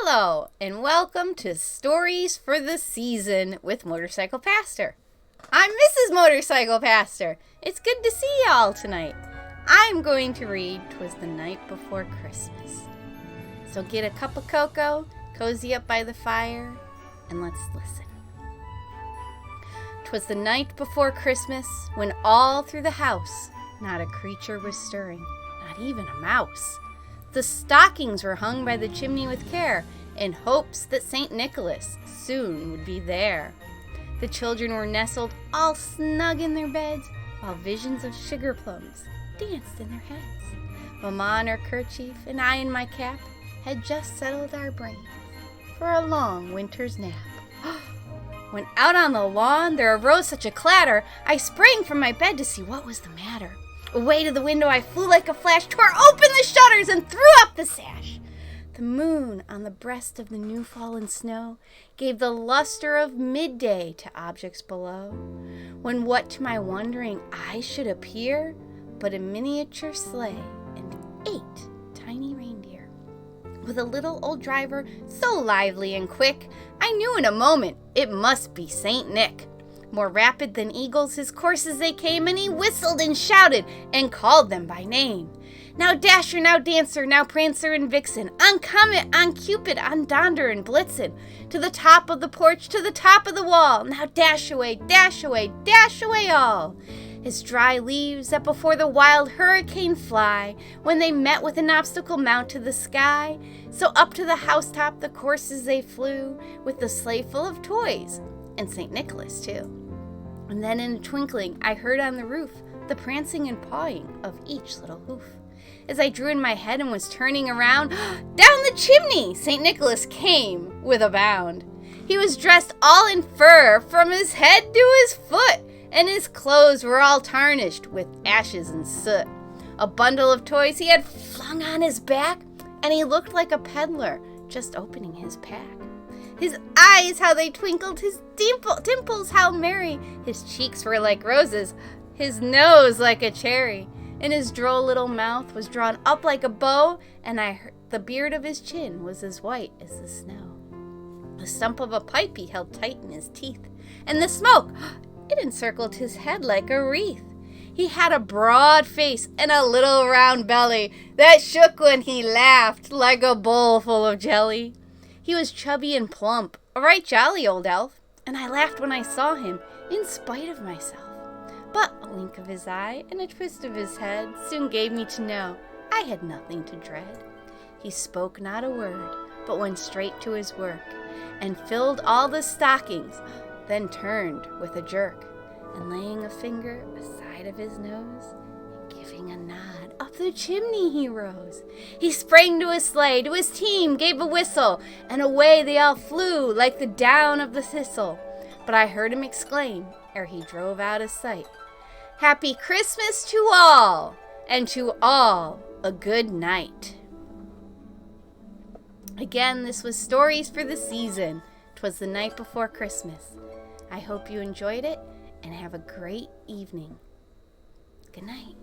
Hello, and welcome to Stories for the Season with Motorcycle Pastor. I'm Mrs. Motorcycle Pastor. It's good to see y'all tonight. I'm going to read Twas the Night Before Christmas. So get a cup of cocoa, cozy up by the fire, and let's listen. 'Twas the night before Christmas, when all through the house not a creature was stirring, not even a mouse. The stockings were hung by the chimney with care, in hopes that St. Nicholas soon would be there. The children were nestled all snug in their beds, while visions of sugar plums danced in their heads. Mamma in her kerchief and I in my cap had just settled our brains for a long winter's nap. When out on the lawn there arose such a clatter, I sprang from my bed to see what was the matter. Away to the window I flew like a flash, tore open the shutters, and threw up the sash. The moon on the breast of the new-fallen snow gave the luster of midday to objects below, when what to my wondering eyes should appear but a miniature sleigh and 8 tiny reindeer. With a little old driver so lively and quick, I knew in a moment it must be St. Nick. More rapid than eagles his coursers they came, and he whistled and shouted and called them by name. Now Dasher, now Dancer, now Prancer and Vixen, on Comet, on Cupid, on Donder and Blitzen, to the top of the porch, to the top of the wall, now dash away, dash away, dash away all. As dry leaves that before the wild hurricane fly, when they met with an obstacle mount to the sky, so up to the housetop the coursers they flew, with the sleigh full of toys, and St. Nicholas too. And then in a twinkling I heard on the roof the prancing and pawing of each little hoof. As I drew in my head and was turning around, down the chimney St. Nicholas came with a bound. He was dressed all in fur from his head to his foot, and his clothes were all tarnished with ashes and soot. A bundle of toys he had flung on his back, and he looked like a peddler just opening his pack. His eyes, how they twinkled, his dimples, how merry. His cheeks were like roses, his nose like a cherry, and his droll little mouth was drawn up like a bow, and I heard the beard of his chin was as white as the snow. The stump of a pipe he held tight in his teeth, and the smoke, it encircled his head like a wreath. He had a broad face and a little round belly that shook when he laughed like a bowl full of jelly. He was chubby and plump, a right jolly old elf, and I laughed when I saw him, in spite of myself. But a wink of his eye and a twist of his head soon gave me to know I had nothing to dread. He spoke not a word, but went straight to his work, and filled all the stockings, then turned with a jerk, and laying a finger aside of his nose, giving a nod, up the chimney he rose. He sprang to his sleigh, to his team gave a whistle, and away they all flew like the down of the thistle. But I heard him exclaim, ere he drove out of sight, "Happy Christmas to all, and to all a good night." Again, this was Stories for the Season. 'Twas the night before Christmas. I hope you enjoyed it, and have a great evening. Good night.